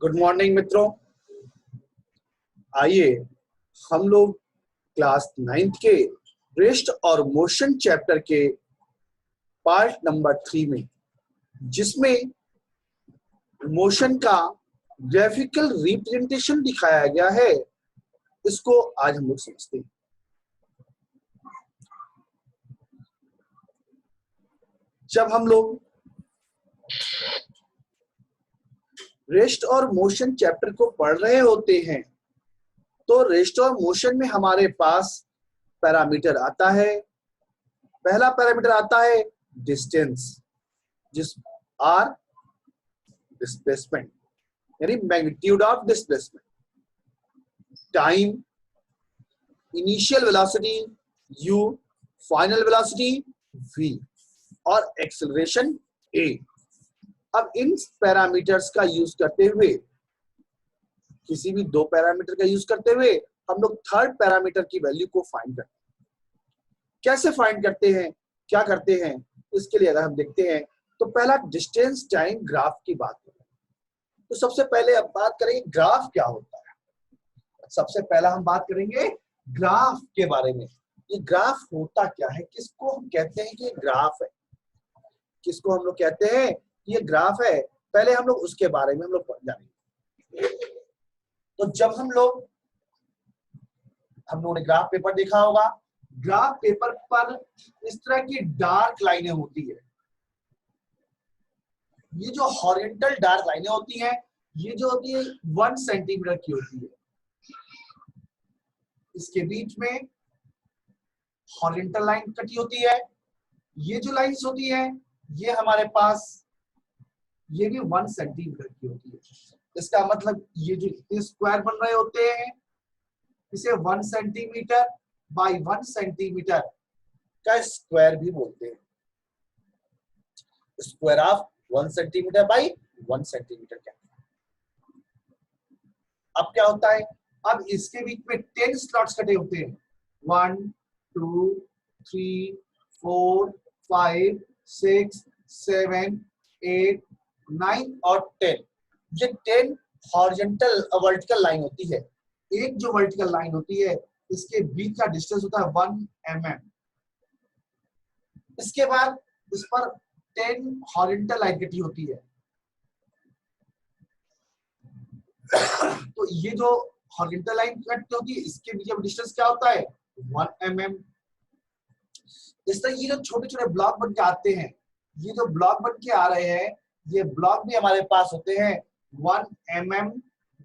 Good morning मित्रों। आइए हम लोग क्लास 9th के रेस्ट और मोशन चैप्टर के पार्ट नंबर 3 में, जिसमें मोशन का ग्राफिकल रिप्रेजेंटेशन दिखाया गया है, इसको आज हम लोग समझते हैं। जब हम लोग रेस्ट और मोशन चैप्टर को पढ़ रहे होते हैं तो रेस्ट और मोशन में हमारे पास पैरामीटर आता है। पहला पैरामीटर आता है डिस्टेंस, जिस आर डिस्प्लेसमेंट यानी magnitude of displacement, time, initial velocity u, final velocity v और एक्सेलरेशन a। अब इन पैरामीटर्स का यूज करते हुए, किसी भी दो पैरामीटर का यूज करते हुए हम लोग थर्ड पैरामीटर की वैल्यू को फाइंड करते हैं। कैसे फाइंड करते हैं, क्या करते हैं, इसके लिए अगर हम देखते हैं तो पहला डिस्टेंस टाइम ग्राफ की बात करें तो सबसे पहले अब बात करेंगे ग्राफ क्या होता है। सबसे पहला हम बात करेंगे ग्राफ के बारे में। ये ग्राफ होता क्या है, किसको हम कहते हैं कि ये ग्राफ है, किसको हम लोग कहते हैं कि ये ग्राफ है, पहले हम लोग उसके बारे में हम लोग जानेंगे। तो जब हम लोगों ने ग्राफ पेपर देखा होगा, ग्राफ पेपर पर इस तरह की डार्क लाइनें होती है। ये जो हॉरिजॉन्टल डार्क लाइनें होती हैं, ये जो होती है 1 सेंटीमीटर की होती है। इसके बीच में हॉरिजॉन्टल लाइन कटी होती है। ये जो लाइंस होती है ये हमारे पास ये भी 1 सेंटीमीटर की होती है। इसका मतलब ये जो स्क्वायर बन रहे होते हैं, इसे 1 सेंटीमीटर बाय 1 सेंटीमीटर का स्क्वायर भी बोलते हैं। Square of 1 centimetre bye 1 centimetre क्या। अब क्या होता है, अब इसके बीच में 10 स्लॉट्स कटे होते हैं। 1 2 3 4 5 6 7 8 9 और 10। ये 10 हॉरिजॉन्टल वर्टिकल लाइन होती है। एक जो वर्टिकल लाइन होती है इसके बीच का डिस्टेंस होता है 1 mm। इसके बाद इस पर 10 हॉरिजॉन्टल लाइन कटी होती है। तो ये जो हॉरिजॉन्टल लाइन कट होती है इसके बीच का डिस्टेंस क्या होता है 1 mm। इस तरह ये जो छोटे छोटे ब्लॉक बन के आते हैं, ये जो ब्लॉक बन के आ रहे हैं, ये ब्लॉक भी हमारे पास होते हैं 1 mm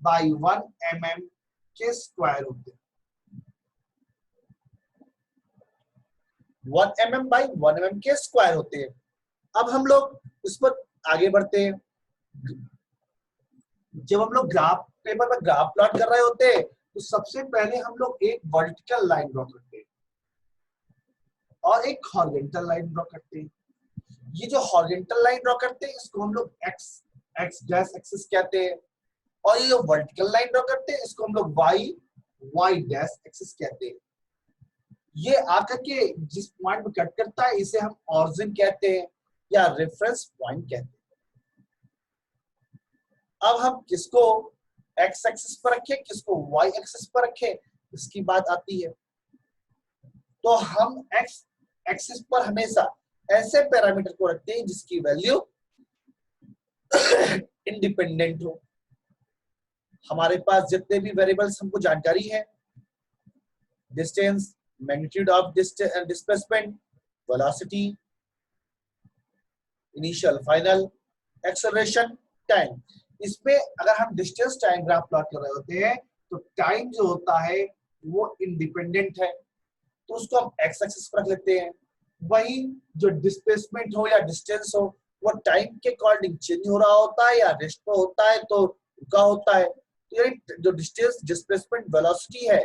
बाय 1 mm के स्क्वायर होते हैं। 1 mm बाय 1 mm के स्क्वायर होते हैं। अब हम लोग इस पर आगे बढ़ते हैं। जब हम लोग ग्राफ पेपर पर ग्राफ प्लॉट कर रहे होते हैं तो सबसे पहले हम लोग एक वर्टिकल लाइन ड्रॉ करते हैं और एक हॉरिजॉन्टल लाइन ड्रॉ करते हैं। ये जो हॉरिजॉन्टल लाइन ड्रॉ करते हैं इसको हम लोग एक्स डैश एक्सिस कहते हैं, और ये जो वर्टिकल लाइन ड्रॉ करते हैं इसको हम लोग वाई डैश एक्सिस कहते हैं। ये आकर के जिस पॉइंट पे कट करता है इसे हम ऑरिजिन कहते हैं या रेफरेंस पॉइंट कहते हैं। अब हम किसको एक्स एक्सिस पर रखें, किसको वाई एक्सिस पर रखें, इसकी बात आती है। तो हम एक्स एक्सिस पर हमेशा ऐसे पैरामीटर को रखते हैं जिसकी वैल्यू इंडिपेंडेंट हो। हमारे पास जितने भी वेरिएबल्स हमको जानकारी है, distance, magnitude of displacement, velocity, initial final, acceleration, time, इसमें अगर हम डिस्टेंस टाइम ग्राफ प्लॉट कर रहे होते हैं तो टाइम जो होता है वो इंडिपेंडेंट है, तो उसको हम एक्स एक्सिस पर रख लेते हैं। वही जो डिस्प्लेसमेंट हो या डिस्टेंस हो वो टाइम के अकॉर्डिंग चेंज हो रहा होता है या रेस्ट पे होता है तो रुका होता है। तो ये जो डिस्टेंस, डिस्प्लेसमेंट, वेलोसिटी है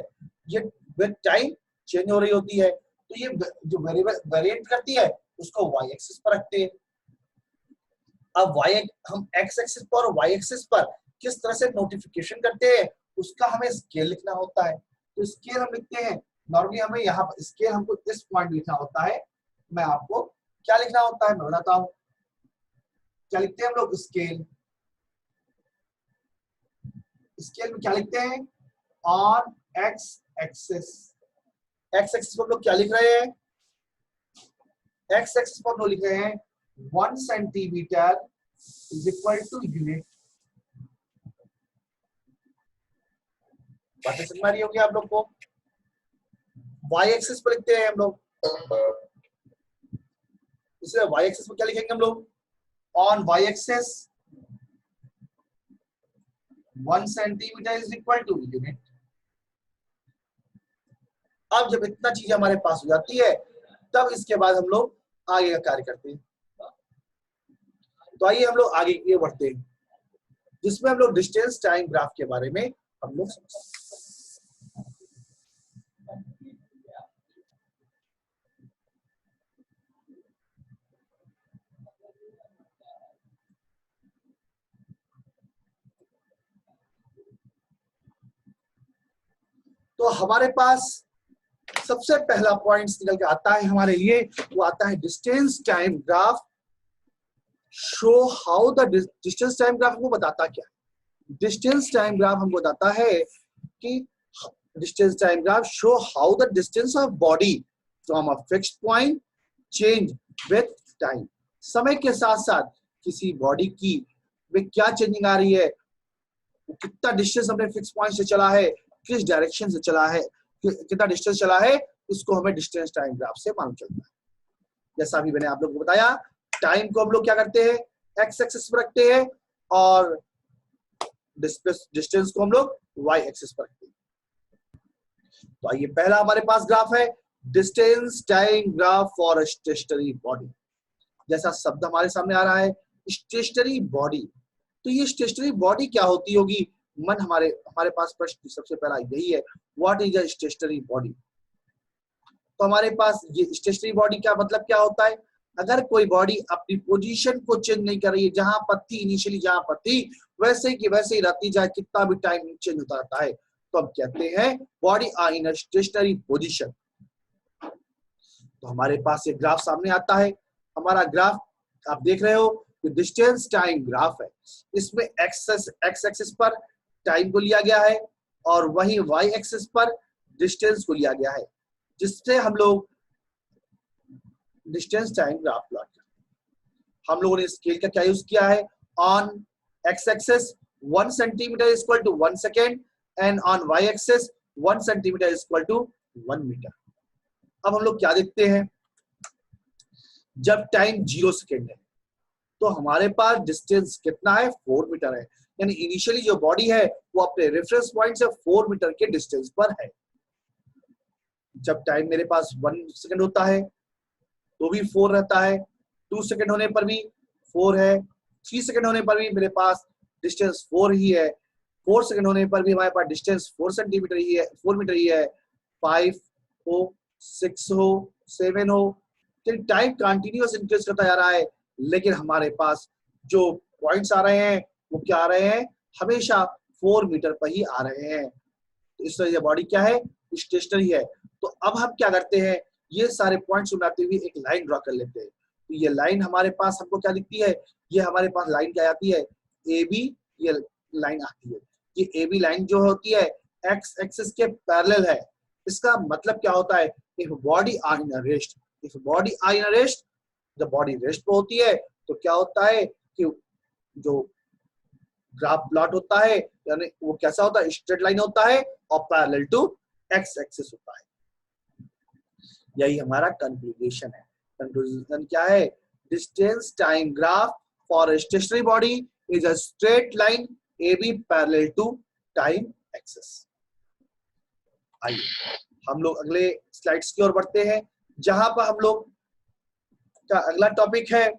ये विद टाइम चेंज हो रही होती है। तो ये जो वेरिएबल वेरिएट करती है उसको वाई एक्सिस पर रखते हैं। अब हम एक्स एक्सिस पर और वाई एक्सिस पर किस तरह से नोटिफिकेशन करते हैं उसका हमें स्केल लिखना होता है। तो स्केल हम लिखते हैं, नॉर्मली हमें यहाँ पर स्केल हमको इस पॉइंट लिखना होता है। मैं आपको क्या लिखना होता है मैं बताता हूँ। क्या लिखते हैं हम लोग, स्केल स्केल में क्या लिखते हैं, on X axis. X axis पर हम लोग क्या लिख रहे हैं, एक्स एक्सिस पर हम लोग लिख रहे हैं 1 centimetre is equal to unit. बातें समझ आ रही होगी आप लोग को। वाई एक्सिस पर लिखते हैं हम लोग, इसलिए वाई एक्सिस पर क्या लिखेंगे हम लोग, on Y axis 1 centimetre is equal to unit. अब जब इतना चीज हमारे पास हो जाती है तब इसके बाद हम लोग आगे का कार्य करते हैं। तो आइए हम लोग आगे की ओर बढ़ते हैं, जिसमें हम लोग डिस्टेंस टाइम ग्राफ के बारे में हम लोग तो हमारे पास सबसे पहला पॉइंट निकल के आता है हमारे लिए, वो आता है distance time graph show how the distance time graph हमको बताता क्या, डिस्टेंस टाइम ग्राफ हमको बताता है कि distance time graph show how the distance of body from a fixed point change with time. समय के साथ साथ किसी बॉडी की में क्या चेंजिंग आ रही है, कितना डिस्टेंस हमने फिक्स पॉइंट से चला है, किस डायरेक्शन से चला है, कितना डिस्टेंस चला है, इसको हमें डिस्टेंस टाइम ग्राफ से मालूम चलता है। जैसा अभी मैंने आप लोगों को बताया, टाइम को हम लोग क्या करते हैं, एक्स एक्सिस पर रखते हैं और डिस्टेंस को हम लोग वाई एक्सिस पर रखते हैं। तो आइए पहला हमारे पास ग्राफ है distance time graph for stationary body. जैसा शब्द हमारे सामने आ रहा है स्टेशनरी बॉडी, तो ये स्टेशनरी बॉडी क्या होती होगी, मन हमारे पास प्रश्न सबसे पहला यही है, what is a stationary body. तो हमारे पास ये स्टेशनरी बॉडी का मतलब क्या होता है, अगर कोई बॉडी अपनी पोजीशन को चेंज नहीं कर रही है, जहां पर थी इनिशियली जहां पर थी वैसे की वैसे ही रहती, चाहे कितना भी टाइम चेंज होता रहता है, तो हम कहते हैं body are in a stationary position. तो हमारे पास एक ग्राफ सामने आता है, हमारा ग्राफ आप देख रहे हो डिस्टेंस टाइम ग्राफ है, इसमें एक्स एक्सिस पर टाइम को लिया गया है और वही वाई एक्सिस पर डिस्टेंस को लिया गया है, जिससे हम लोग डिस्टेंस टाइम ग्राफ प्लॉट करते हैं। हम लोगों ने स्केल का क्या यूज किया है, on X axis 1 centimetre is equal to 1 second and on Y axis 1 centimetre is equal to 1 metre. अब हम लोग क्या देखते हैं, जब टाइम 0 सेकेंड है तो हमारे पास डिस्टेंस कितना है, 4 मीटर है, यानी इनिशियली जो बॉडी है वो अपने रेफरेंस पॉइंट से 4 मीटर के डिस्टेंस पर है। जब टाइम मेरे पास 1 सेकेंड होता है तो भी 4 रहता है, 2 सेकेंड होने पर भी 4 है, 3 सेकेंड होने पर भी मेरे पास डिस्टेंस 4 ही है, 4 सेकेंड होने पर भी हमारे पास डिस्टेंस 4 सेंटीमीटर ही है, 4 मीटर ही है, 5 हो, 6 हो, 7 हो, टाइम कंटिन्यूअस इंक्रीज करता जा रहा है, लेकिन हमारे पास जो पॉइंट्स आ रहे हैं वो क्या आ रहे हैं, हमेशा 4 मीटर पर ही आ रहे हैं। तो इस तरह से बॉडी क्या है, स्टेशनरी है। तो अब हम क्या करते हैं, ये सारे पॉइंट्स बनाते हुए एक लाइन ड्रॉ कर लेते हैं। तो ये लाइन हमारे पास हमको क्या दिखती है, ये हमारे पास लाइन क्या आती है, ए बी, ये लाइन आती है। ये ए बी लाइन जो होती है एक्स एक्सिस के पैरेलल है। इसका मतलब क्या होता है, if body are in a rest, if body are in a rest, जब बॉडी रेस्ट पे होती है तो क्या होता है कि जो ग्राफ प्लॉट होता है यानी वो कैसा होता है, स्ट्रेट लाइन होता है और पैरेलल टू एक्स एक्सिस होता है। यही हमारा कंक्लूजन है। कंक्लूजन क्या है, distance time graph for stationary body is a straight line A B parallel to time axis. आइए हम लोग अगले स्लाइड्स की ओर बढ़ते हैं, जहां पर हम लोग का अगला टॉपिक है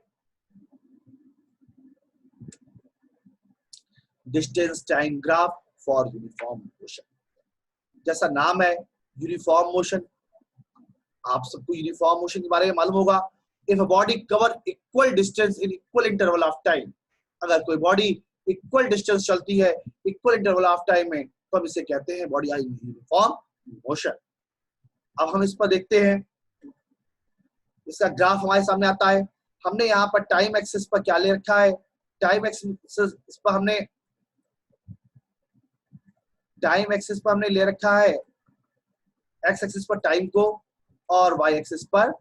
distance time graph for uniform motion. जैसा नाम है यूनिफॉर्म मोशन, आप सबको यूनिफॉर्म मोशन के बारे में मालूम होगा। If a body cover equal distance in equal interval of time, अगर कोई बॉडी इक्वल डिस्टेंस चलती है इक्वल इंटरवल ऑफ टाइम में तो हम इसे कहते हैं बॉडी आई यूनिफॉर्म मोशन। अब हम इस पर देखते हैं, इसका ग्राफ हमारे सामने आता है। हमने यहाँ पर टाइम एक्सिस पर क्या ले रखा है, टाइम एक्सिस पर हमने टाइम एक्सिस पर हमने ले रखा है, एक्स एक्सिस पर टाइम को और वाई एक्सिस पर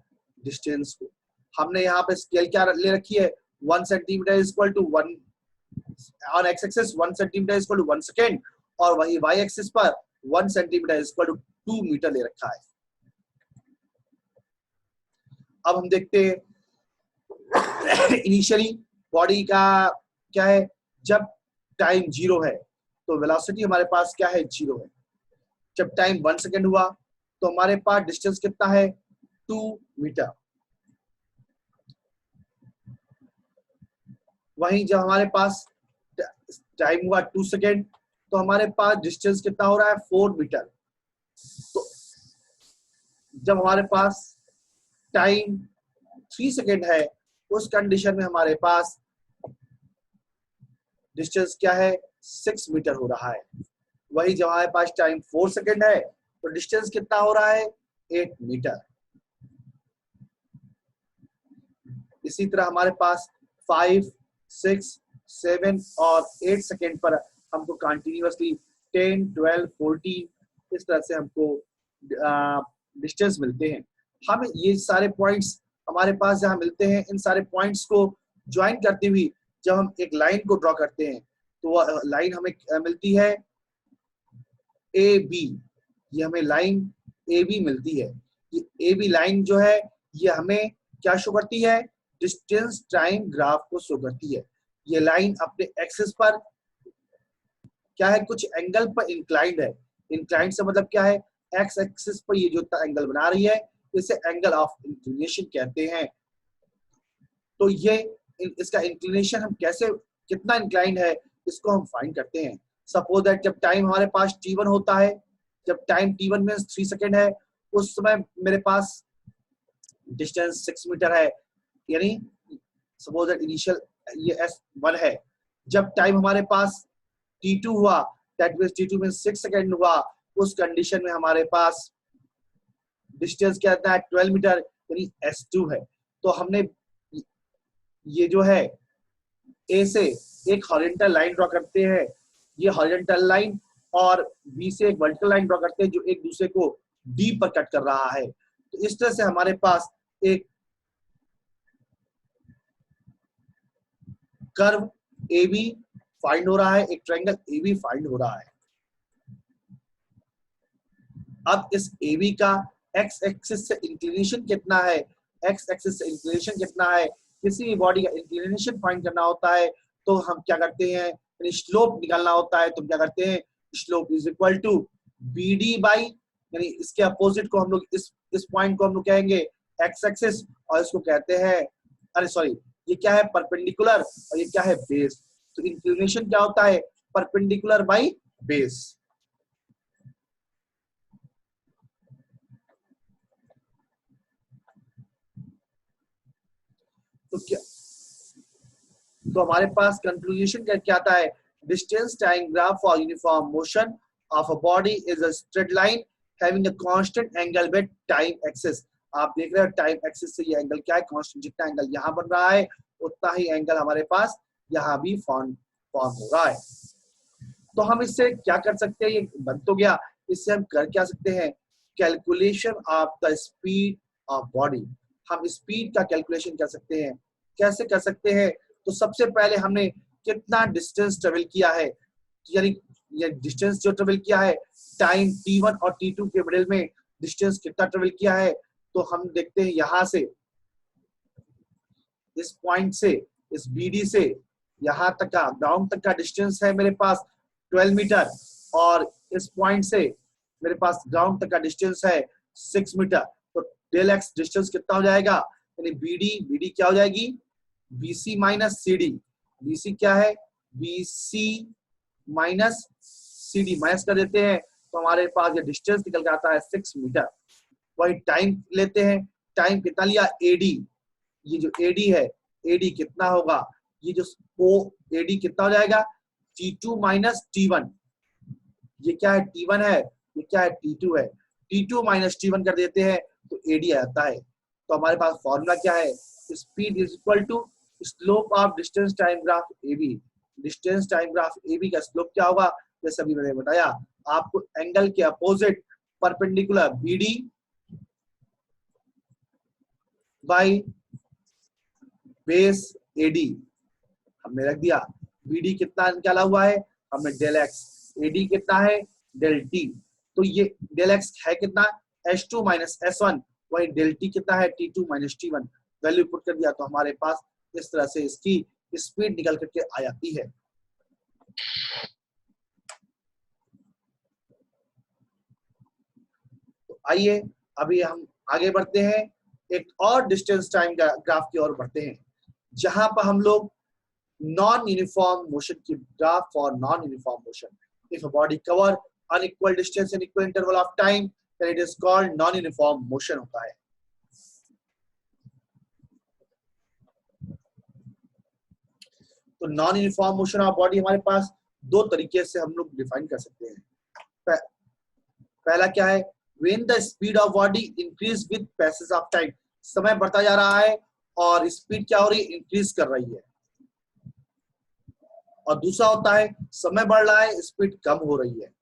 डिस्टेंस को। हमने यहाँ पे स्केल क्या ले रखी है, 1 centimetre is equal to 1 on X axis, 1 centimetre is equal to 1 second, और वही वाई एक्सिस पर 1 centimetre is equal to 2 metre ले रखा है। अब हम देखते हैं इनिशियली बॉडी का क्या है, जब टाइम 0 है तो वेलोसिटी हमारे पास क्या है, 0 है। जब टाइम 1 सेकेंड हुआ तो हमारे पास डिस्टेंस कितना है, 2 मीटर। वहीं जब हमारे पास टाइम हुआ 2 सेकेंड तो हमारे पास डिस्टेंस कितना हो रहा है, 4 मीटर। तो जब हमारे पास टाइम 3 सेकेंड है उस कंडीशन में हमारे पास डिस्टेंस क्या है, 6 मीटर हो रहा है। वही जब हमारे पास टाइम 4 सेकेंड है तो डिस्टेंस कितना हो रहा है, 8 मीटर। इसी तरह हमारे पास 5, 6, 7 और 8 सेकेंड पर हमको कंटिन्यूअसली 10, 12, 14 इस तरह से हमको डिस्टेंस मिलते हैं। हम ये सारे पॉइंट्स हमारे पास जहाँ मिलते हैं, इन सारे पॉइंट्स को ज्वाइन करते हुए जब हम एक लाइन को ड्रॉ करते हैं तो वह लाइन हमें मिलती है ए बी। ये हमें लाइन ए बी मिलती है। ये ए बी लाइन जो है ये हमें क्या शो करती है, डिस्टेंस टाइम ग्राफ को शो करती है। ये लाइन अपने एक्सिस पर क्या है, कुछ एंगल पर इंक्लाइंड है। इंक्लाइंड से मतलब क्या है, एक्स एक्सिस पर ये जो एंगल बना रही है इसे एंगल ऑफ इंक्लिनेशन कहते हैं। तो ये इसका इंक्लिनेशन हम कैसे, कितना इंक्लाइंड है इसको हम फाइंड करते हैं। सपोज दैट जब टाइम हमारे पास t1 होता है, जब टाइम t1 में 3 सेकेंड है उस समय मेरे पास डिस्टेंस 6 मीटर है, यानी सपोज दैट इनिशियल ये s1 है। जब टाइम हमारे पास t2 हुआ, दैट मींस t2 में 6 सेकेंड हुआ, उस कंडीशन में हमारे पास डिस्टेंस क्या आता है, 12 मीटर यानी s2 है। तो हमने ये जो है ए से एक हॉरिजॉन्टल लाइन ड्रॉ करते हैं, ये हॉरिजॉन्टल लाइन, और बी से एक वर्टिकल लाइन ड्रॉ करते हैं जो एक दूसरे को डी पर कट कर रहा है। तो इस तरह से हमारे पास एक कर्व ए बी फाइंड हो रहा है, एक ट्रायंगल ए बी फाइंड हो रहा है। अब इस ए बी का एक्स एक्सिस से इंक्लिनेशन कितना है, एक्स एक्सिस से इंक्लिनेशन कितना है, किसी भी बॉडी का इंक्लिनेशन फाइंड करना होता है तो हम क्या करते हैं, यानी स्लोप निकालना होता है तो क्या करते हैं, slope is equal to B D by, यानी इसके अपोजिट को हम लोग इस पॉइंट को हम लोग कहेंगे एक्स एक्सिस, और इसको कहते हैं, अरे सॉरी, ये क्या है, परपेंडिकुलर, और ये क्या है, बेस। तो इंक्लिनेशन क्या होता है, परपेंडिकुलर बाई बेस। तो क्या, तो हमारे पास कंक्लूजन क्या आता है, distance time graph for uniform motion of a body is a straight line having a constant angle with time axis. आप देख रहे हो टाइम एक्सिस से ये एंगल क्या है, कांस्टेंट। जितना एंगल यहाँ बन रहा है उतना ही एंगल हमारे पास यहाँ भी फॉर्म हो रहा है। तो हम इससे क्या कर सकते हैं, ये बन तो गया, इससे हम कर क्या सकते हैं, calculation of the speed of body. हम स्पीड का कैलकुलेशन कर सकते हैं। कैसे कर सकते हैं, तो सबसे पहले हमने कितना डिस्टेंस ट्रेवल किया है, यानी ये डिस्टेंस जो ट्रेवल किया है टाइम t1 और t2 के मिडिल में डिस्टेंस कितना ट्रेवल किया है, तो हम देखते हैं यहां से इस पॉइंट से, इस BD से यहाँ तक का ग्राउंड तक का डिस्टेंस है मेरे पास 12 मीटर, और इस पॉइंट से मेरे पास ग्राउंड तक का डिस्टेंस है 6 मीटर। तो डेल एक्स डिस्टेंस कितना हो जाएगा, यानी BD क्या हो जाएगी, BC माइनस CD। BC क्या है, BC माइनस CD, माइनस कर देते हैं तो हमारे पास ये डिस्टेंस निकल के आता है 6 मीटर। वही टाइम लेते हैं, टाइम कितना लिया, AD। ये जो AD है, AD कितना होगा, ये जो AD कितना हो जाएगा, T2 माइनस T1। ये क्या है, T1 है, ये क्या है, T2 है। T2 माइनस T1 कर देते हैं तो AD आता है। तो हमारे पास फॉर्मूला क्या है, speed is equal to slope of distance time graph AB। Distance time graph AB का स्लोप क्या होगा, जैसे अभी मैंने बताया आपको एंगल के opposite perpendicular BD by base AD हमने रख दिया। BD कितना निकाला हुआ है हमने डेल x, AD कितना है डेल t। तो ये डेल x है कितना h2 माइनस s1, वही डेल t कितना है t2 minus t1। Value put कर दिया तो हमारे पास इस तरह से इसकी स्पीड निकल करके आ जाती है। तो आइए अभी हम आगे बढ़ते हैं, एक और डिस्टेंस टाइम ग्राफ की ओर बढ़ते हैं, जहां पर हम लोग नॉन यूनिफॉर्म मोशन की graph for non uniform motion. If a body cover unequal distance in equal interval of time then it is called non uniform motion होता है। तो non uniform motion of body हमारे पास दो तरीके से हम लोग डिफाइन कर सकते हैं। पहला क्या है, when the speed of body increase with passage of time, समय बढ़ता जा रहा है और स्पीड क्या हो रही है इंक्रीज कर रही है। और दूसरा होता है समय बढ़ रहा है स्पीड कम हो रही है।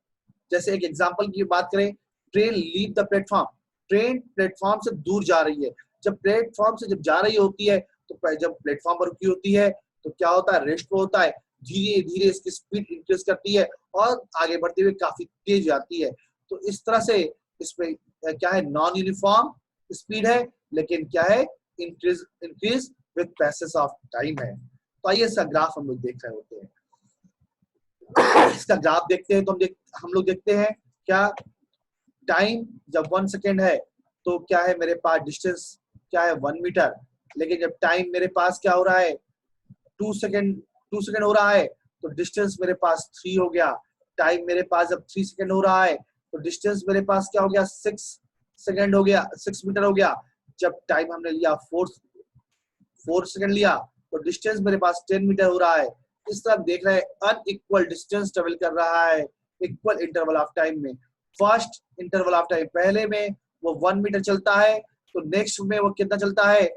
जैसे एक एग्जांपल की बात करें, train leave the platform, train platform से दूर जा रही है। जब प्लेटफॉर्म से जब जा रही होती है तो जब प्लेटफॉर्म पर रुकी होती है तो क्या होता है रेस्ट पे होता है, धीरे धीरे इसकी स्पीड इंक्रीज करती है और आगे बढ़ते हुए काफी तेज जाती है। तो इस तरह से इसमें क्या है नॉन यूनिफॉर्म स्पीड है, लेकिन क्या है increase increase with passage of time है। तो आइए इसका ग्राफ हम लोग देख रहे होते हैं। इसका ग्राफ देखते हैं तो हम लोग देखते हैं क्या टाइम जब 1 सेकेंड है तो क्या है मेरे पास डिस्टेंस क्या है 1 मीटर, लेकिन जब टाइम मेरे पास क्या हो रहा है 2 सेकेंड हो रहा है तो डिस्टेंस मेरे पास 3 हो गया। टाइम मेरे पास जब 3 सेकेंड हो रहा है तो डिस्टेंस मेरे पास क्या हो गया 6 सेकेंड हो गया, 6 मीटर हो गया। जब टाइम हमने लिया 4 सेकेंड लिया तो डिस्टेंस मेरे पास 10 मीटर हो रहा है। इस तरह देख रहे हैं अनइक्वल डिस्टेंस ट्रेवल कर रहा है इक्वल इंटरवल ऑफ टाइम में। फर्स्ट इंटरवल ऑफ टाइम पहले में वो 1 मीटर चलता है, तो नेक्स्ट में वो कितना चलता है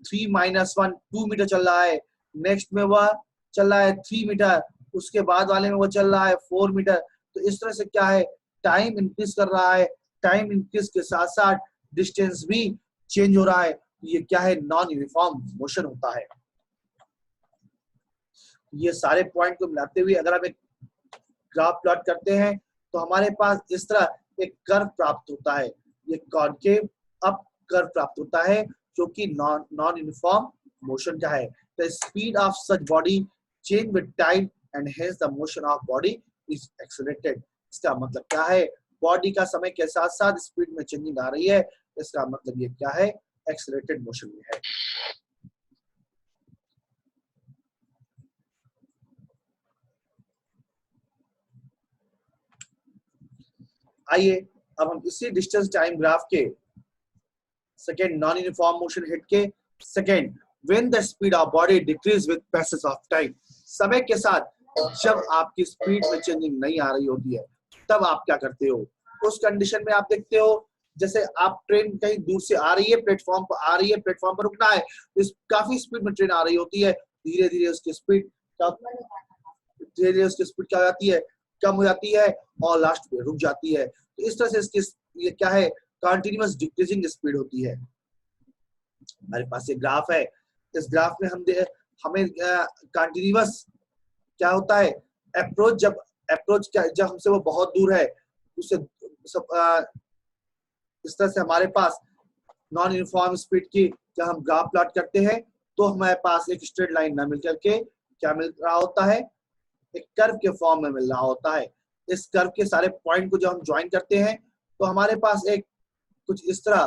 3 माइनस 1 2 मीटर चल रहा है। नेक्स्ट में वह चल रहा है 3 मीटर, उसके बाद वाले में वो चल रहा है 4 मीटर। तो इस तरह से क्या है टाइम इंक्रीज कर रहा है, टाइम इंक्रीज के साथ साथ डिस्टेंस भी चेंज हो रहा है। ये क्या है नॉन यूनिफॉर्म मोशन होता है। ये सारे पॉइंट को मिलाते हुए अगर हम एक ग्राफ प्लॉट करते हैं तो हमारे पास इस तरह एक कर्व प्राप्त होता है। ये कॉनकेव अप कर्व प्राप्त होता है जो कि नॉन यूनिफॉर्म मोशन का है। The speed of such body change with time and hence the motion of body is accelerated. इसका मतलब क्या है बॉडी का समय के साथ साथ स्पीड में चेंजिंग आ रही है। इसका मतलब ये क्या है एक्सेलरेटेड मोशन में है। आइए अब हम इसी डिस्टेंस टाइम ग्राफ के सेकेंड नॉन यूनिफॉर्म मोशन हिट के second when the speed of body decreases with passage of time, समय के साथ जब आपकी स्पीड में चेंजिंग नहीं आ रही होती है तब आप क्या करते हो। उस कंडीशन में आप देखते हो जैसे आप ट्रेन कहीं दूर से आ रही है, प्लेटफॉर्म पर आ रही है, प्लेटफॉर्म पर रुकना है, काफी स्पीड में ट्रेन आ रही होती है, धीरे धीरे उसकी स्पीड क्या हो जाती है कम हो जाती है और लास्ट में रुक जाती है। तो इस तरह से इसकी ये क्या है कंटिन्यूअस डिक्रीजिंग स्पीड होती है। हमारे पास ये ग्राफ है, इस ग्राफ में हमें कंटिन्यूअस क्या होता है अप्रोच जब हमसे वो बहुत दूर है उससे इस तरह से हमारे पास नॉन यूनिफॉर्म स्पीड की जब हम ग्राफ प्लॉट करते हैं तो हमारे पास एक स्ट्रेट लाइन ना मिल करके क्या मिल रहा होता है एक कर्व के फॉर्म में मिल रहा होता है। इस कर्व के सारे पॉइंट को जब हम ज्वाइन करते हैं तो हमारे पास एक कुछ इस तरह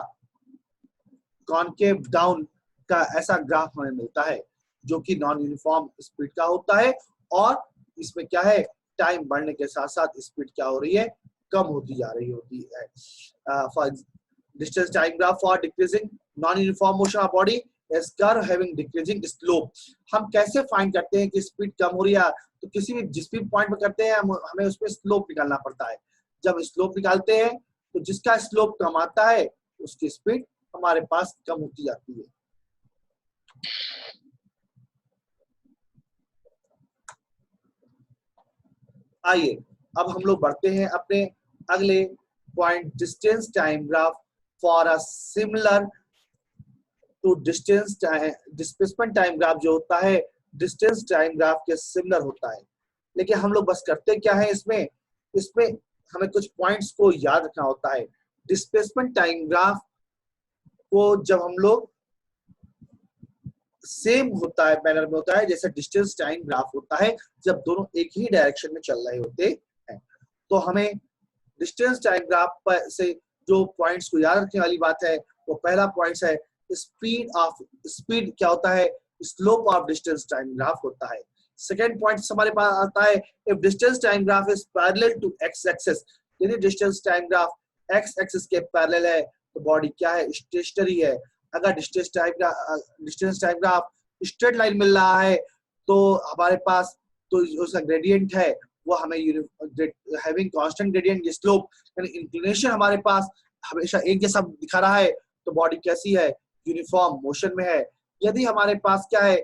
कॉनकेव डाउन का ऐसा ग्राफ हमें मिलता है जो कि नॉन यूनिफॉर्म स्पीड का होता है और इसमें क्या है टाइम बढ़ने के साथ साथ स्पीड क्या हो रही है कम होती जा रही होती है। For distance time graph for decreasing non uniform motion of body is curve having decreasing slope. हम कैसे फाइंड करते हैं कि स्पीड कम हो रही है, तो किसी भी जिस भी पॉइंट पे करते हैं हमें उसमें स्लोप निकालना पड़ता है। जब स्लोप निकालते हैं तो जिसका स्लोप कम आता है उसकी स्पीड हमारे पास कम होती जाती है। आइए अब हम लोग बढ़ते हैं अपने अगले point, distance time graph for a similar to distance displacement time graph जो होता है डिस्टेंस टाइम ग्राफ के सिमिलर होता है। लेकिन हम लोग बस करते क्या है इसमें इसमें हमें कुछ पॉइंट्स को याद रखना होता है। डिस्प्लेसमेंट टाइम ग्राफ को जब हम लोग सेम होता है मैनर में होता है जैसे डिस्टेंस टाइम ग्राफ होता है जब दोनों एक ही डायरेक्शन में चल रहे होते हैं। तो हमें डिस्टेंस टाइम ग्राफ पर से जो पॉइंट्स को याद रखने वाली बात है वो पहला पॉइंट है स्पीड क्या होता है, slope of distance time graph होता है। सेकेंड पॉइंट हमारे पास आता है if distance time graph is parallel to x axis, यदि distance time graph x axis के पैरेलल है तो बॉडी क्या है, स्टेशनरी है। अगर distance time graph straight line मिल रहा है तो हमारे पास तो उसका ग्रेडियंट है वो हमें हैविंग कांस्टेंट ग्रेडियंट स्लोप यानी इंक्लिनेशन हमारे पास हमेशा एक जैसा दिखा रहा है तो बॉडी कैसी है, यूनिफॉर्म मोशन में है। यदि हमारे पास क्या है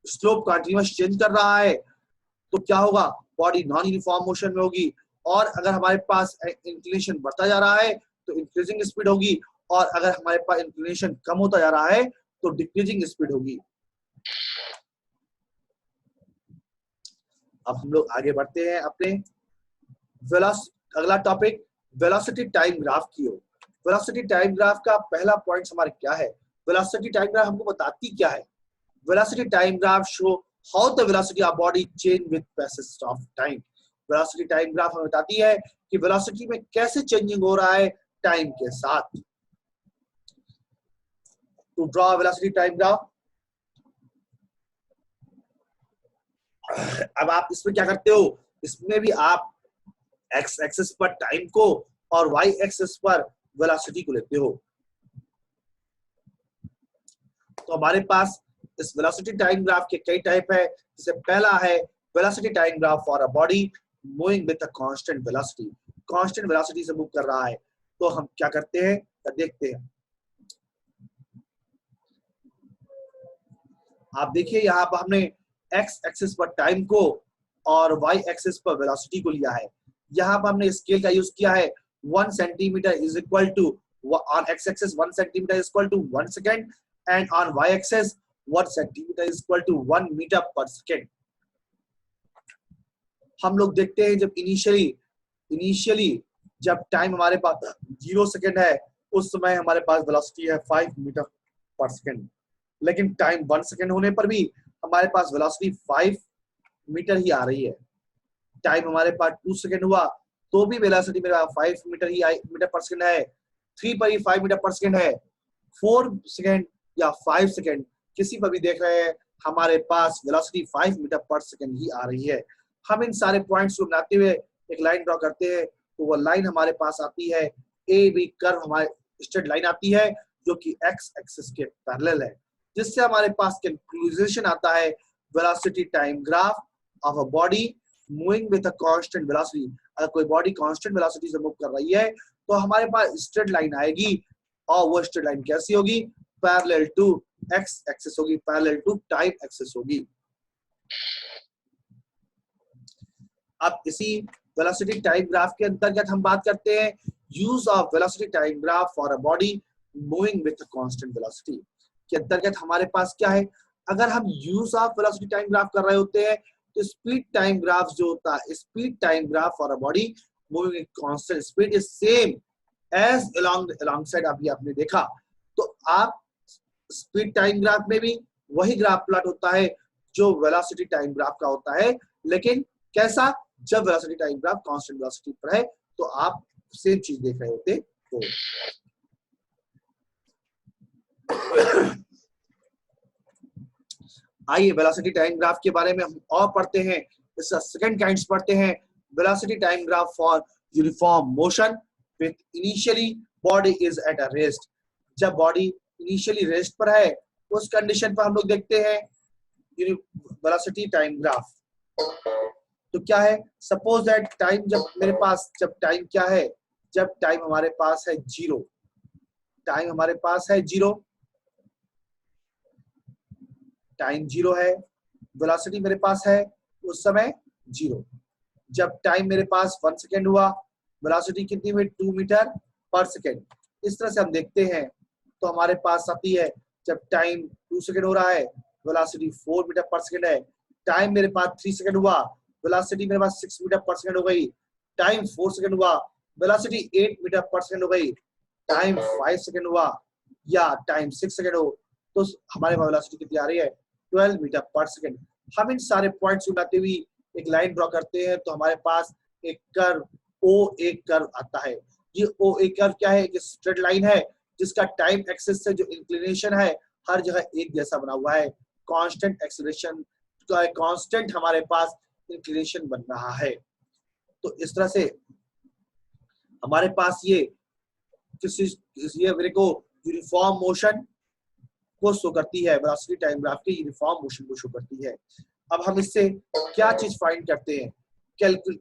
स्लोप कंटीन्यूअस चेंज कर रहा है तो क्या होगा, बॉडी नॉन यूनिफॉर्म मोशन में होगी। और अगर हमारे पास इंक्लिनेशन बढ़ता जा रहा है तो इंक्रीजिंग स्पीड होगी और अगर हमारे पास इंक्लिनेशन कम होता जा रहा है तो डिक्रीजिंग स्पीड होगी। अब हम लोग आगे बढ़ते हैं अपने अगला टॉपिक वेलोसिटी टाइम ग्राफ की ओर। वेलोसिटी टाइम ग्राफ का पहला पॉइंट हमारे क्या है, वेलोसिटी टाइम ग्राफ हमको बताती क्या है। Velocity time graph show how the velocity of body change with passage of time. Velocity time graph हमें बताती है कि वेलोसिटी में कैसे चेंजिंग हो रहा है टाइम के साथ। To draw velocity time graph, अब आप इसमें क्या करते हो, इसमें भी आप एक्स एक्सिस पर टाइम को और वाई एक्सिस पर वेलोसिटी को लेते हो। तो हमारे पास इस वेलोसिटी टाइम ग्राफ के कई टाइप है। जैसे पहला है velocity time graph for a body moving with a constant velocity, constant velocity से मूव कर रहा है। तो हम क्या करते हैं देखते हैं। आप देखिए यहाँ पर हमने एक्स एक्सिस पर टाइम को और वाई एक्सिस पर वेलोसिटी को लिया है। यहाँ पर हमने स्केल का यूज किया है 1 centimetre is equal to on X axis 1 centimetre is equal to 1 second and on Y axis 1 centimetre is equal to 1 metre per second. हम लोग देखते हैं जब इनिशियली जब टाइम हमारे पास 0 सेकेंड है उस समय हमारे पास वेलोसिटी है 5 मीटर पर सेकेंड, लेकिन टाइम 1 सेकेंड होने पर भी हमारे पास वेलोसिटी 5 मीटर ही आ रही है। टाइम हमारे पास 2 सेकेंड हुआ तो भी वेलोसिटी मेरा 5 मीटर पर सेकेंड है। 3 पर ही 5 मीटर पर सेकेंड है। 4 सेकेंड या 5 सेकेंड किसी पर भी देख रहे हैं हमारे पास वेलोसिटी 5 मीटर पर सेकेंड ही आ रही है। हम इन सारे पॉइंट्स को बनाते हुए एक लाइन ड्रॉ करते हैं तो वो लाइन हमारे पास आती है ए बी कर्व, हमारे स्ट्रेट लाइन आती है जो कि एक्स एक्सिस के पैरेलल है, जिससे हमारे पास कंक्लूजन आता है velocity time graph of a body moving with a constant velocity. अगर कोई बॉडी कांस्टेंट वेलोसिटी से मूव कर रही है तो हमारे पास स्ट्रेट लाइन आएगी और वो स्ट्रेट लाइन कैसी होगी, पैरेलल टू एक्स एक्सिस होगी, पैरेलल टू टाइम एक्सिस होगी। अब इसी वेलोसिटी टाइम ग्राफ के अंतर्गत हम बात करते हैं use of velocity time graph for a body moving with constant velocity के अंतर्गत हमारे पास क्या है। अगर हम use of velocity time graph कर रहे होते हैं तो स्पीड टाइम ग्राफ जो होता है, speed time graph for a body moving with constant speed is same as alongside. अभी आपने देखा तो आप स्पीड टाइम ग्राफ में भी वही ग्राफ प्लॉट होता है जो वेलोसिटी टाइम ग्राफ का होता है, लेकिन कैसा, जब velocity time graph constant velocity पर है तो आप सेम चीज देख रहे होते हो। आइए वेलोसिटी टाइम ग्राफ के बारे में हम और पढ़ते हैं। इसका सेकंड काइंड्स पढ़ते हैं, velocity time graph for uniform motion with initially body is at a rest. जब बॉडी इनिशियली रेस्ट पर है उस कंडीशन पर हम लोग देखते हैं वेलोसिटी टाइम ग्राफ। तो क्या है, सपोज दैट टाइम जब मेरे पास जब टाइम क्या है, जब टाइम हमारे पास है 0, टाइम हमारे पास है 0, टाइम 0 है, वेलोसिटी मेरे पास है उस समय 0। जब टाइम मेरे पास 1 सेकेंड हुआ, वेलोसिटी कितनी हुई 2 मीटर पर सेकेंड। इस तरह से हम देखते हैं तो हमारे पास आती है, जब टाइम 2 सेकेंड हो रहा है वेलोसिटी 4 मीटर पर सेकेंड है। टाइम मेरे पास 3 सेकेंड हुआ, वेलोसिटी मेरे पास 6 मीटर पर सेकेंड हो गई। टाइम 4 सेकेंड हुआ, वेलोसिटी 8 मीटर पर सेकेंड हो गई। टाइम 5 सेकेंड हुआ या टाइम 6 सेकेंड हो तो हमारे पास वेलोसिटी कितनी आ रही है 12 मीटर पर सेकेंड। हम इन सारे पॉइंट्स को मिलाते हुए एक लाइन ड्रॉ करते हैं तो हमारे पास एक कर्व ओ एक कर्व आता है। ये ओ एक कर्व क्या है, एक स्ट्रेट लाइन है जिसका टाइम एक्सिस से जो इंक्लिनेशन है हर जगह एक जैसा बना हुआ है। कांस्टेंट एक्सीलरेशन का कांस्टेंट हमारे पास इंक्लिनेशन बन रहा है। तो इस तरह से हमारे पास ये मेरे को यूनिफॉर्म मोशन को शो करती है, वेलोसिटी टाइम ग्राफ के यूनिफॉर्म मोशन को शो करती है। अब हम इससे क्या चीज फाइंड करते हैं,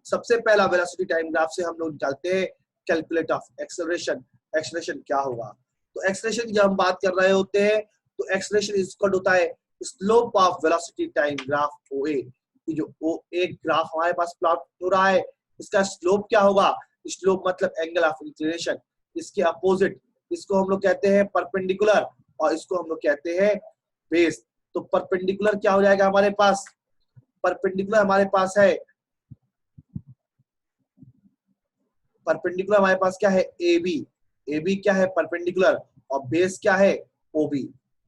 सबसे पहला वेलोसिटी टाइम ग्राफ से हम लोग निकालते हैं कैलकुलेट ऑफ एक्सेलरेशन। एक्सेलरेशन क्या होगा, तो एक्सेलरेशन की जब हम बात कर रहे होते हैं तो एक्सेलरेशन इज इक्वल होता है slope of velocity time graph ओए। ये जो ओ एक ग्राफ हमारे पास प्लॉट हो रहा है इसका स्लोप क्या होगा, स्लोप मतलब एंगल ऑफ इंक्लिनेशन। इसके अपोजिट इसको हम लोग कहते हैं परपेंडिकुलर और इसको हम लोग कहते हैं बेस। तो परपेंडिकुलर क्या हो जाएगा हमारे पास, परपेंडिकुलर हमारे पास है, परपेंडिकुलर हमारे पास क्या है ए बी। ए बी क्या है परपेंडिकुलर और बेस क्या है ओ बी।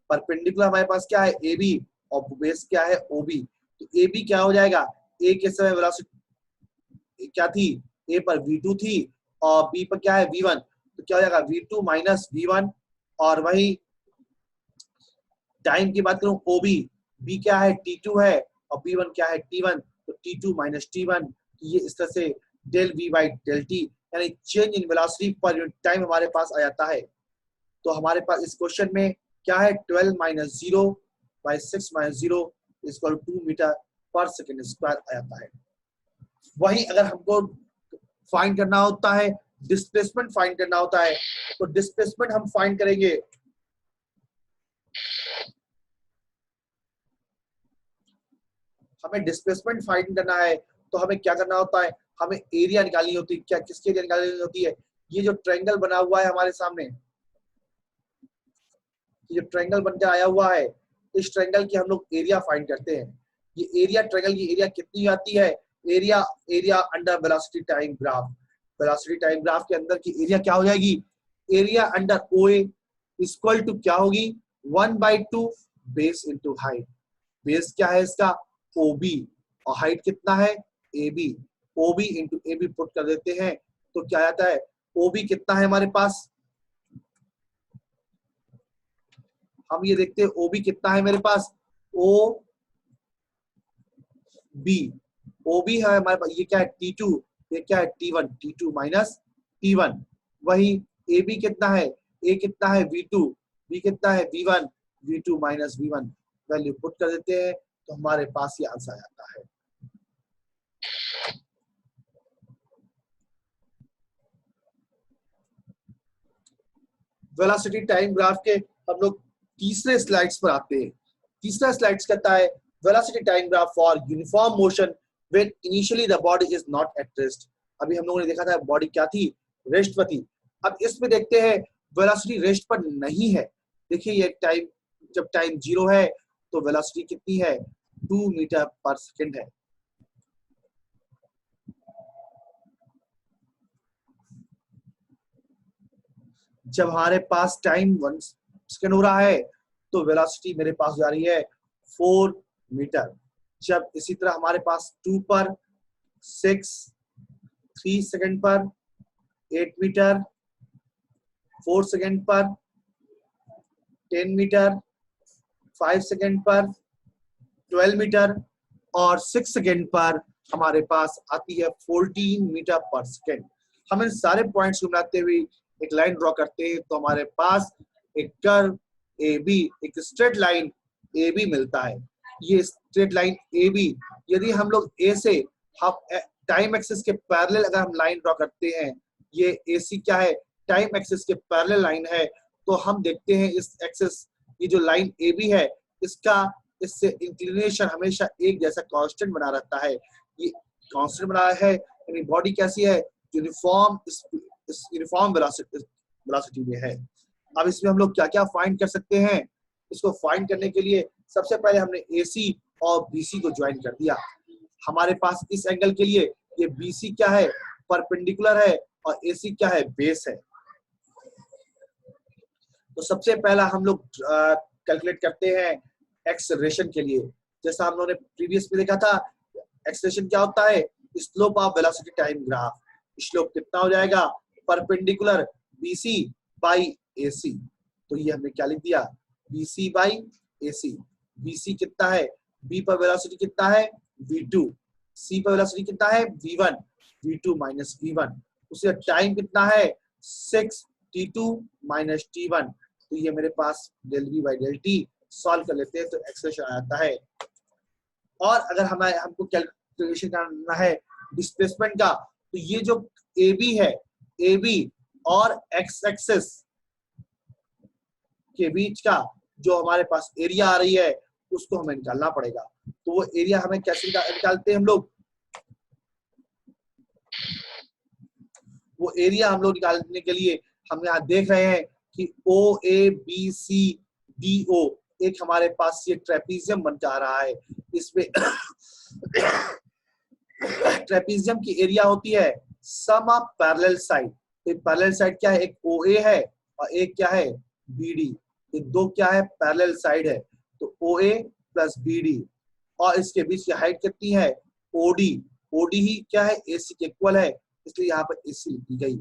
परपेंडिकुलर हमारे पास क्या है ए बी और बेस क्या है ओ बी। तो ए बी क्या हो जाएगा, ए के समय वेलोसिटी क्या थी, ए पर v2 थी और बी पर क्या है v1, तो क्या हो जाएगा v2 माइनस v1। और वही टाइम की बात करूं ओबी, बी क्या है t2 है और b1 क्या है t1, तो t2 माइनस t1। ये इस तरह से del v by del t यानी change in velocity per unit time हमारे पास आ जाता है। तो हमारे पास इस क्वेश्चन में क्या है 12 minus 0 by 6 minus 0 equal 2 metre per second square आ जाता है। वही अगर हमको फाइंड करना होता है, डिस्प्लेसमेंट फाइंड करना होता है, तो डिस्प्लेसमेंट हम फाइंड करेंगे हमें डिस्प्लेसमेंट फाइंड करना है तो हमें क्या करना होता है, हमें एरिया निकालनी होती है। क्या किसकी एरिया निकालनी होती है, ये जो ट्रायंगल बना हुआ है हमारे सामने, ये जो ट्रायंगल बनकर आया हुआ है इस ट्रायंगल की हम लोग एरिया फाइंड करते हैं। ये एरिया ट्रायंगल की एरिया कितनी आती है, area area under velocity time graph. Velocity time graph के अंदर की एरिया क्या हो जाएगी, एरिया अंडर ओए इक्वल टू क्या होगी 1/2 बेस इंटू हाइट। बेस क्या है इसका ओबी और हाइट कितना है AB। ओबी इंटू AB पुट कर देते हैं तो क्या आता है, ओबी कितना है हमारे पास, हम ये देखते हैं ओबी कितना है मेरे पास ओ बी। ओबी है हमारे पास, ये क्या है T2, ये क्या है T1, T2 माइनस T1। वही AB कितना है, A कितना है V2, B कितना है V1, V2 minus V1। Value put कर देते हैं तो हमारे पास ये आंसर आता है। वेलोसिटी टाइम ग्राफ के हम लोग तीसरे स्लाइड्स पर आते हैं। तीसरा स्लाइड्स कहता है velocity time graph for uniform motion when initially the body is not at rest. अभी हम लोगों ने देखा था बॉडी क्या थी, रेस्ट पर थी। अब इसमें देखते हैं वेलोसिटी रेस्ट पर नहीं है। देखिए ये टाइम, जब टाइम 0 है तो वेलोसिटी कितनी है 2 मीटर पर सेकेंड है। जब हमारे पास टाइम 1 सेकेंड हो रहा है तो वेलोसिटी मेरे पास जा रही है 4 मीटर। जब इसी तरह हमारे पास 2 पर 6, 3 सेकेंड पर 8 मीटर, 4 सेकेंड पर 10 मीटर, 5 सेकेंड पर 12 मीटर और 6 सेकेंड पर हमारे पास आती है 14 मीटर पर सेकेंड। हम इन सारे पॉइंट्स को मिलाते हुए एक लाइन ड्रॉ करते हैं तो हमारे पास एक कर्व AB, एक स्ट्रेट लाइन AB मिलता है। ये स्ट्रेट लाइन AB यदि हम लोग A से हम टाइम एक्सिस के पैरेलल अगर हम लाइन ड्रॉ करते हैं, ये AC क्या है टाइम एक्सिस के पैरेलल लाइन है, तो हम देखते हैं इस एक्सिस ये जो लाइन AB है इसका इससे इंक्लिनेशन हमेशा एक जैसा कांस्टेंट बना रहता है। ये कांस्टेंट बनाया है, यानी बॉडी कैसी है, यूनिफॉर्म वेलोसिटी में है। अब इसमें हम लोग क्या क्या फाइंड कर सकते हैं? इसको फाइंड करने के लिए सबसे पहले हमने AC और BC को ज्वाइन कर दिया। हमारे पास इस एंगल के लिए ये BC क्या है, परपेंडिकुलर है, और AC क्या है, बेस है। तो सबसे पहला हम लोग कैलकुलेट करते हैं एक्सेलरेशन के लिए। जैसा हम लोगों ने प्रीवियस में देखा था, एक्सेलरेशन क्या होता है, slope of velocity time graph. Slope कितना हो जाएगा, परपेंडिकुलर BC बाई AC। तो ये हमने क्या लिख दिया, BC बाई AC। BC कितना है, B पर वेलोसिटी कितना है, V2, C पर वेलोसिटी कितना है, V1, V2 माइनस V1। उसका टाइम कितना है, 6t2 माइनस t1। तो ये मेरे पास del v by del t solve कर लेते हैं तो एक्सेलरेशन आ जाता है। और अगर हमको कैलकुलेशन करना है डिस्प्लेसमेंट का, तो ये जो AB है, AB और x एक्सिस के बीच का जो हमारे पास एरिया आ रही है, उसको हमें निकालना पड़ेगा। तो वो एरिया हमें कैसे निकालते हैं हम लोग, वो एरिया हम लोग निकालने के लिए हम यहाँ देख रहे हैं कि OABCDO एक हमारे पास ये ट्रेपीजियम बन जा रहा है। इसमें ट्रेपीजियम की एरिया होती है सम ऑफ पैरेलल साइड। तो पैरेलल साइड क्या है, एक OA है और एक क्या है, BD। ये दो क्या है, पैरेलल साइड है। तो OA प्लस BD, और इसके बीच की हाइट कितनी है, OD। OD ही क्या है, AC के इक्वल है, इसलिए यहाँ पर AC लिखी गई।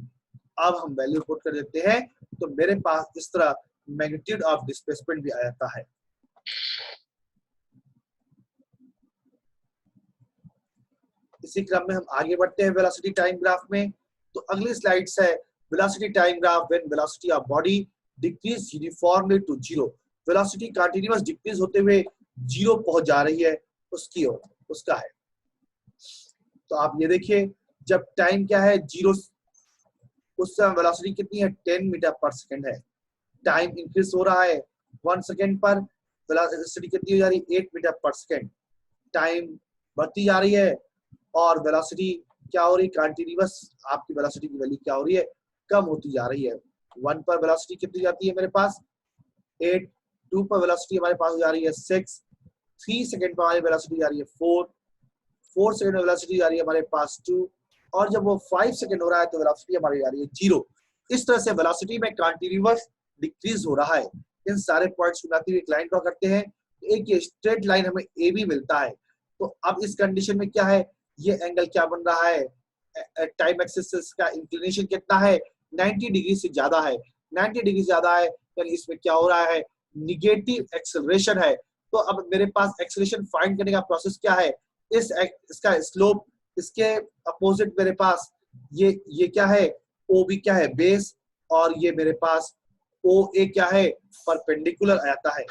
अब हम वैल्यू पुट कर देते हैं तो मेरे पास इस तरह मैग्नीट्यूड ऑफ डिस्प्लेसमेंट भी आ जाता है। इसी क्रम में हम आगे बढ़ते हैं वेलोसिटी टाइम ग्राफ में। तो अगली स्लाइड्स है velocity time graph when velocity of body decrease uniformly to zero. Velocity continuous decrease होते हुए जीरो पहुंच जा रही है, उसकी ओर उसका है। तो आप ये देखिए, जब टाइम क्या है जीरो, उस समय वेलोसिटी कितनी है, 10 मीटर पर सेकंड है। टाइम इंक्रीज हो रहा है 1 सेकंड पर, वेलोसिटी कितनी हो जा रही है, 8 मीटर पर सेकंड। टाइम बढ़ती जा रही है और वेलोसिटी क्या हो रही है, कंटीन्यूअस आपकी वेलोसिटी की वैल्यू क्या हो रही है, कम होती जा रही है। 1 पर वेलोसिटी कितनी जाती है मेरे पास 8, 2 पर वेलोसिटी हमारे पास हो जा रही है 6, 3 सेकंड पर हमारी वेलोसिटी जा रही है 4, 4 सेकंड में वेलोसिटी जा रही है हमारे पास 2, और जब वो 5 सेकंड हो रहा है तो वेलोसिटी हमारी जा रही है 0। इस तरह से वेलोसिटी में कंटीन्यूअस डिक्रीज हो रहा है। इन सारे पॉइंट्स को मिलाते हुए एक लाइन ड्रॉ करते हैं, तो एक ये स्ट्रेट लाइन हमें AB मिलता है। तो अब इस कंडीशन में क्या है, ये एंगल क्या बन रहा है, टाइम एक्सिस का इंक्लिनेशन कितना है, 90 डिग्री से ज्यादा है। 90 डिग्री ज्यादा है यानी इसमें क्या हो रहा है, निगेटिव एक्सेलरेशन है। तो अब मेरे पास एक्सेलरेशन फाइंड करने का प्रोसेस क्या है, इसका स्लोप, इसके अपोजिट मेरे पास ये क्या है, OB क्या है, बेस, और ये मेरे पास OA क्या है, परपेंडिकुलर आता है।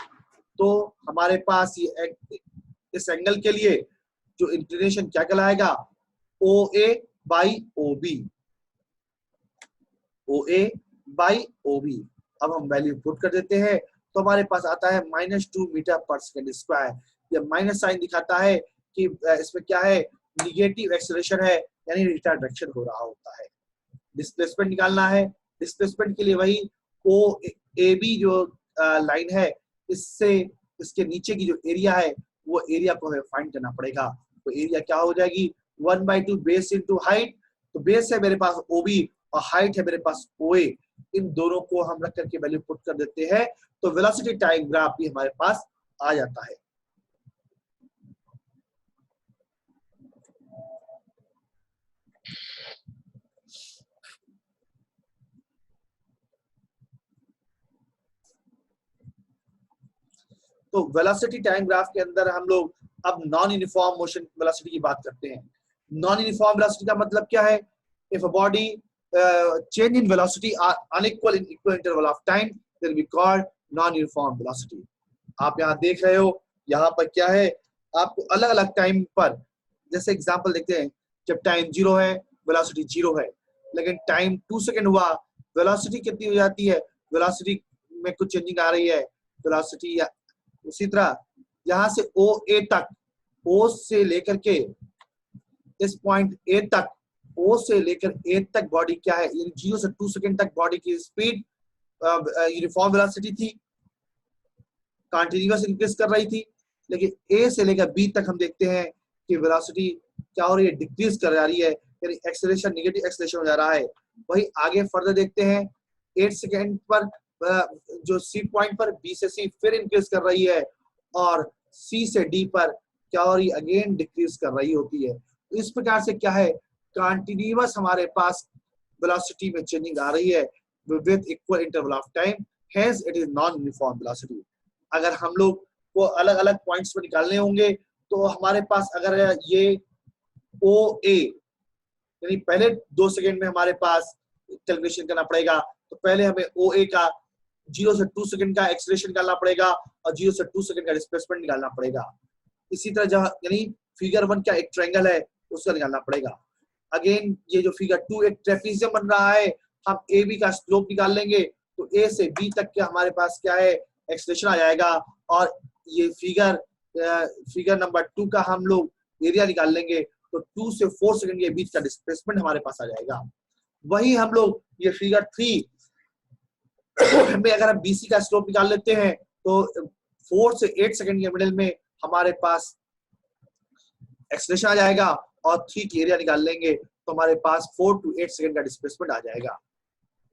तो हमारे पास ये इस एंगल के लिए जो इंक्लिनेशन क्या कहलाएगा, OA by OB, OA by OB। अब हम वैल्यू पुट कर देते हैं तो हमारे पास आता है -2 मीटर पर सेकंड स्क्वायर। ये माइनस साइन दिखाता है कि इसमें क्या है, निगेटिव एक्सेलरेशन है, यानी रिटार्डेशन हो रहा होता है। डिस्प्लेसमेंट निकालना है, डिस्प्लेसमेंट के लिए वही OAB जो लाइन है, इससे इसके नीचे की जो एरिया है वो एरिया को हमें फाइंड करना पड़ेगा। तो एरिया क्या हो जाएगी, 1/2 बेस इंटू हाइट। तो बेस है मेरे पास OB और हाइट है मेरे पास OA। इन दोनों को हम रख करके वैल्यू पुट कर देते हैं तो वेलोसिटी टाइम ग्राफ भी हमारे पास आ जाता है। तो वेलोसिटी टाइम ग्राफ के अंदर हम लोग अब नॉन यूनिफॉर्म मोशन वेलोसिटी की बात करते हैं। नॉन यूनिफॉर्म वेलोसिटी का मतलब क्या है, if a body change in velocity are unequal in equal interval of time, then we call non uniform velocity। आप यहाँ देख रहे हो, यहाँ पर क्या है, आपको अलग अलग टाइम पर, जैसे एग्जांपल देखते हैं, जब टाइम 0 है वेलोसिटी 0 है, लेकिन टाइम 2 सेकंड हुआ वेलोसिटी कितनी हो जाती है, वेलोसिटी में कुछ चेंजिंग आ रही है वेलोसिटी। या उसी तरह यहाँ से OA तक, O से लेकर के इस पॉइंट ए तक, ओ से लेकर ए तक बॉडी क्या है, 0 से 2 सेकंड तक बॉडी की स्पीड यूनिफॉर्म वेलोसिटी थी, कंटिन्यूअस इंक्रीज कर रही थी। लेकिन ए से लेकर बी तक हम देखते हैं कि वेलोसिटी क्या हो रही है, डिक्रीज कर जा रही है, यानी एक्सेलरेशन नेगेटिव एक्सेलरेशन हो जा रहा है। वही आगे फर्दर देखते हैं 8 सेकंड पर जो सी पॉइंट पर बी से सी फिर इंक्रीज कर रही है, और सी से डी पर क्या हो रही है, अगेन डिक्रीज कर रही होती है। तो इस प्रकार से क्या है, कंटिन्यूअस हमारे पास वेलोसिटी में चेंजिंग आ रही है with equal interval of time, hence it is non uniform velocity. अगर हम लोग को अलग अलग पॉइंट्स पर निकालने होंगे तो हमारे पास अगर ये ओ ए, यानी पहले 2 सेकंड में हमारे पास कैलकुलेशन करना पड़ेगा, तो पहले हमें ओ ए का 0 से 2 सेकंड का एक्सेलरेशन निकालना पड़ेगा और 0 से 2 सेकंड का डिस्प्लेसमेंट निकालना पड़ेगा। इसी तरह जहां यानी फिगर 1 का एक ट्रायंगल है उसका निकालना पड़ेगा। अगेन ये जो फिगर 2 एक ट्रेपीजियम बन रहा है, हम ए बी का स्लोप निकाल लेंगे तो ए से बी तक के हमारे पास क्या है, एक्सेलरेशन आ जाएगा, और ये फिगर नंबर 2 का हम लोग एरिया निकाल लेंगे तो 2 से 4 सेकंड के बीच का डिस्प्लेसमेंट हमारे पास आ जाएगा। वही हम लोग ये फिगर 3 में अगर हम बीसी का स्लोप निकाल लेते हैं तो 4 से 8 सेकंड के मिडिल में हमारे पास एक्सेलरेशन आ जाएगा, और 3 की एरिया निकाल लेंगे तो हमारे पास 4 to 8 सेकंड का डिस्प्लेसमेंट आ जाएगा।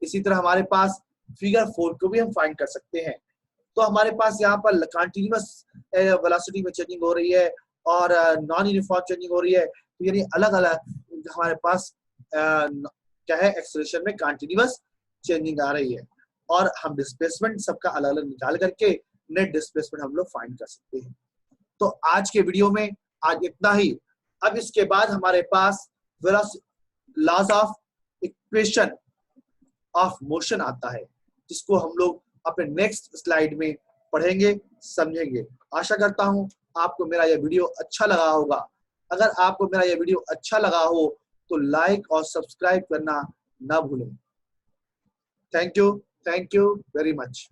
इसी तरह हमारे पास फिगर 4 को भी हम फाइंड कर सकते हैं। तो हमारे पास यहाँ पर कंटिन्यूअस वेलोसिटी में चेंजिंग हो रही है और नॉन यूनिफॉर्म चेंजिंग हो रही है, तो यानी अलग अलग हमारे पास क्या है, एक्सेलरेशन में कंटिन्यूअस चेंजिंग आ रही है, और हम डिस्प्लेसमेंट सबका अलग अलग निकाल करके नेट डिस्प्लेसमेंट हम लोग फाइंड कर सकते हैं। तो आज के वीडियो में आज इतना ही। अब इसके बाद हमारे पास laws of equation of motion आता है, जिसको हम लोग अपने नेक्स्ट स्लाइड में पढ़ेंगे, समझेंगे। आशा करता हूं आपको मेरा यह वीडियो अच्छा लगा होगा। अगर आपको मेरा यह वीडियो अच्छा लगा हो तो लाइक और सब्सक्राइब करना ना भूलें। Thank you very much.